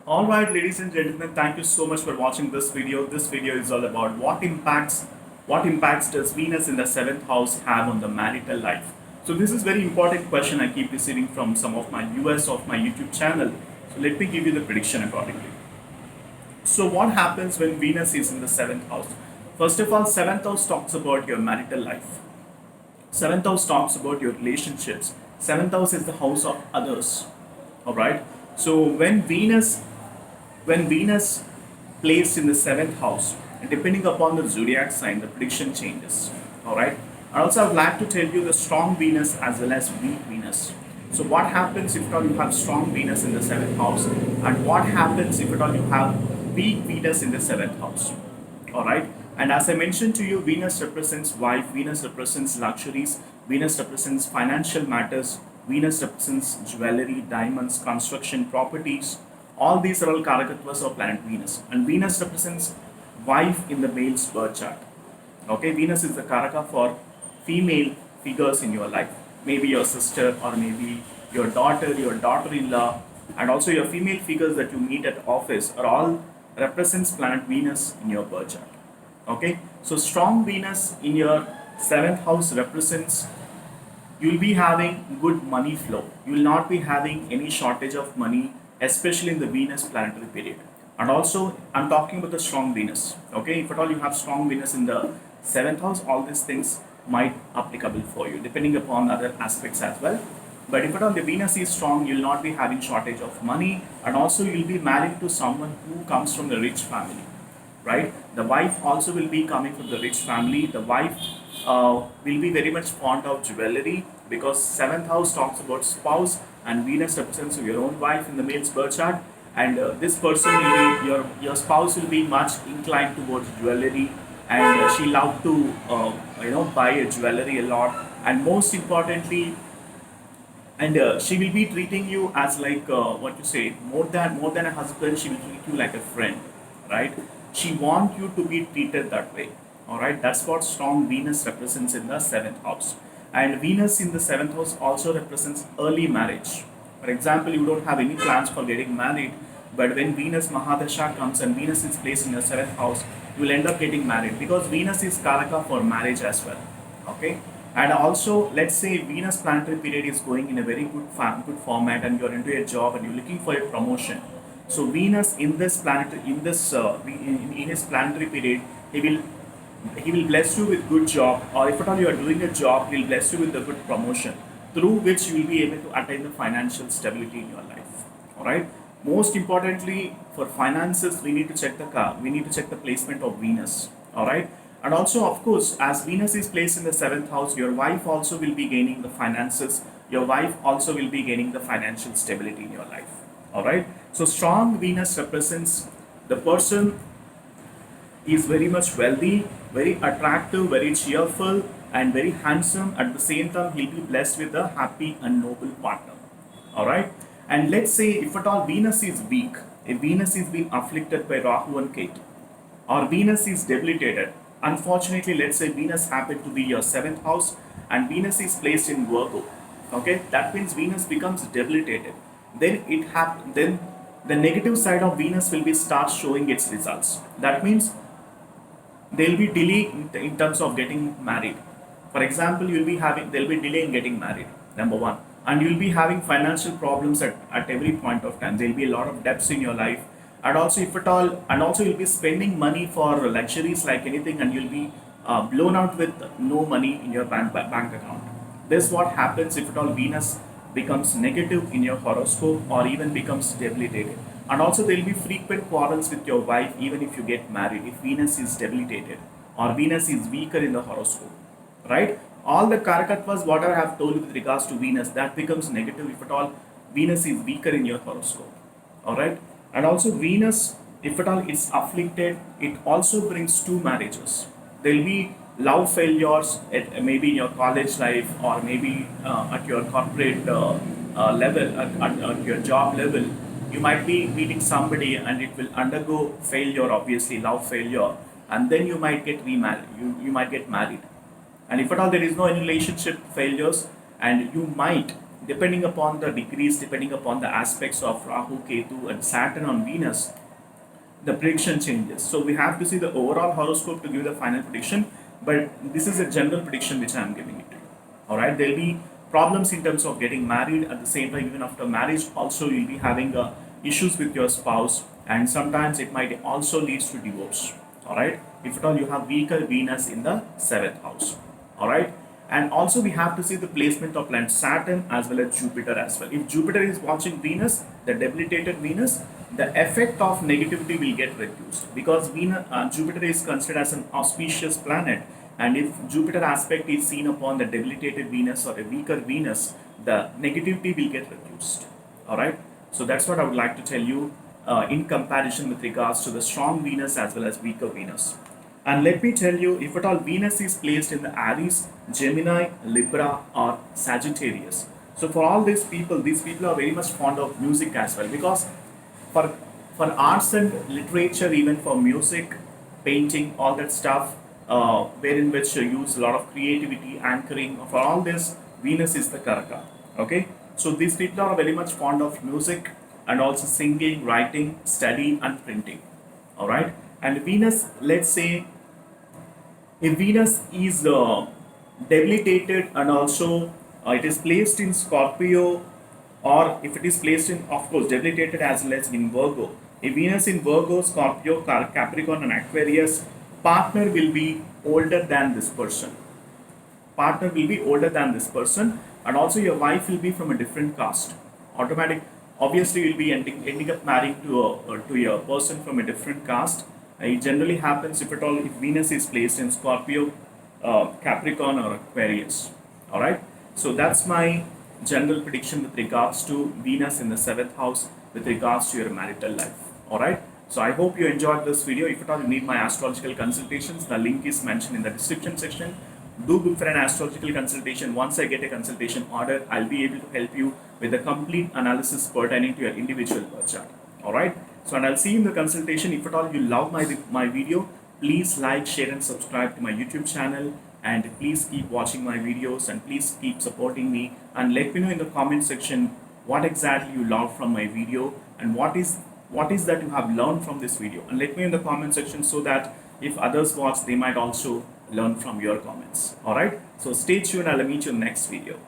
All right, ladies and gentlemen, thank you so much for watching this video. This video is all about what impacts does Venus in the seventh house have on the marital life. So this is very important question I keep receiving from some of my viewers of my YouTube channel. So let me give you the prediction accordingly. So what happens when Venus is in the seventh house? First of all, seventh house talks about your marital life. Seventh house talks about your relationships. Seventh house is the house of others. All right. So when Venus placed in the seventh house, depending upon the zodiac sign, the prediction changes. All right. And also, I would like to tell you the strong Venus as well as weak Venus. So, what happens if at all you have strong Venus in the seventh house, and what happens if at all you have weak Venus in the seventh house? All right. And as I mentioned to you, Venus represents wife, Venus represents luxuries, Venus represents financial matters, Venus represents jewelry, diamonds, construction, properties. All these are all Karakatvas of planet Venus. And Venus represents wife in the male's birth chart. Okay, Venus is the Karaka for female figures in your life. Maybe your sister or maybe your daughter-in-law, and also your female figures that you meet at office are all represents planet Venus in your birth chart. Okay, so strong Venus in your seventh house represents you will be having good money flow. You will not be having any shortage of money, especially in the Venus planetary period. And also, I'm talking about the strong Venus. Okay, if at all you have strong Venus in the seventh house, all these things might applicable for you, depending upon other aspects as well. But if at all the Venus is strong, you'll not be having shortage of money, and also you'll be married to someone who comes from the rich family, right? The wife also will be coming from the rich family. The wife will be very much fond of jewelry because seventh house talks about spouse and Venus represents your own wife in the male's birth chart. And this person will be your spouse will be much inclined towards jewelry, and she love to buy a jewelry a lot. And most importantly, and she will be treating you as like what you say more than a husband. She will treat you like a friend, right? She want you to be treated that way. All right, that's what strong Venus represents in the seventh house. And Venus in the seventh house also represents early marriage. For example, you don't have any plans for getting married, but when Venus Mahadasha comes and Venus is placed in the seventh house, you will end up getting married because Venus is Karaka for marriage as well. Okay, and also let's say Venus planetary period is going in a very good format, and you're into a job and you're looking for a promotion. So Venus in this planet in this in his planetary period, he will he will bless you with good job, or if at all you are doing a job, he'll bless you with a good promotion through which you will be able to attain the financial stability in your life. All right. Most importantly, for finances, we need to check the placement of Venus. All right. And also, of course, as Venus is placed in the seventh house, your wife also will be gaining the finances. Your wife also will be gaining the financial stability in your life. All right. So strong Venus represents the person is very much wealthy, very attractive, very cheerful, and very handsome. At the same time, he'll be blessed with a happy and noble partner. All right. And let's say if at all Venus is weak, if Venus is being afflicted by Rahu and Ketu, or Venus is debilitated. Unfortunately, let's say Venus happened to be your seventh house and Venus is placed in Virgo. Okay, that means Venus becomes debilitated. Then the negative side of Venus will be start showing its results. That means there will be delay in terms of getting married. For example, there'll be delay in getting married. Number one, and you'll be having financial problems at every point of time. There'll be a lot of debts in your life, and also if at all, and also you'll be spending money for luxuries like anything, and you'll be blown out with no money in your bank account. This is what happens if at all Venus becomes negative in your horoscope or even becomes debilitated. And also there will be frequent quarrels with your wife even if you get married if Venus is debilitated or Venus is weaker in the horoscope. Right? All the Karakatvas, what I have told you with regards to Venus, that becomes negative if at all Venus is weaker in your horoscope. Alright? And also Venus, if at all it's afflicted, it also brings two marriages. There will be love failures at maybe in your college life or maybe at your corporate level, at your job level. You might be meeting somebody and it will undergo failure, obviously love failure, and then you might get remarried. You might get married, and if at all there is no any relationship failures, and you might depending upon the degrees, depending upon the aspects of Rahu, Ketu, and Saturn on Venus, the prediction changes. So we have to see the overall horoscope to give the final prediction, but this is a general prediction which I am giving it to you. All right, there'll be problems in terms of getting married. At the same time, even after marriage, also you'll be having issues with your spouse, and sometimes it might also leads to divorce. All right, if at all you have weaker Venus in the seventh house. All right, and also we have to see the placement of planet Saturn as well as Jupiter as well. If Jupiter is watching Venus, the debilitated Venus, the effect of negativity will get reduced because Venus, Jupiter is considered as an auspicious planet, and if Jupiter aspect is seen upon the debilitated Venus or a weaker Venus, the negativity will get reduced. All right, so that's what I would like to tell you in comparison with regards to the strong Venus as well as weaker Venus. And let me tell you, if at all Venus is placed in the Aries, Gemini, Libra, or Sagittarius. So for all these people are very much fond of music as well, because for for arts and literature, even for music, painting, all that stuff, wherein which you use a lot of creativity, anchoring. For all this, Venus is the Karaka. Okay, so these people are very much fond of music and also singing, writing, study, and printing. All right, and Venus, let's say if Venus is debilitated and also it is placed in Scorpio, or if it is placed in, of course, debilitated as well as in Virgo. If Venus in Virgo, Scorpio, Capricorn, and Aquarius, partner will be older than this person. Partner will be older than this person, and also your wife will be from a different caste. Automatic, obviously, you'll be ending up marrying to a person from a different caste. It generally happens if at all if Venus is placed in Scorpio, Capricorn, or Aquarius. All right. So that's my general prediction with regards to Venus in the seventh house with regards to your marital life. All right. So I hope you enjoyed this video. If at all you need my astrological consultations, the link is mentioned in the description section. Do book for an astrological consultation. Once I get a consultation order, I'll be able to help you with a complete analysis pertaining to your individual birth chart. All right. So, and I'll see you in the consultation. If at all you love my video, please like, share, and subscribe to my YouTube channel. And please keep watching my videos and please keep supporting me. And let me know in the comment section what exactly you love from my video and what is that you have learned from this video. And let me know in the comment section so that if others watch, they might also learn from your comments. All right. So stay tuned. I'll meet you in the next video.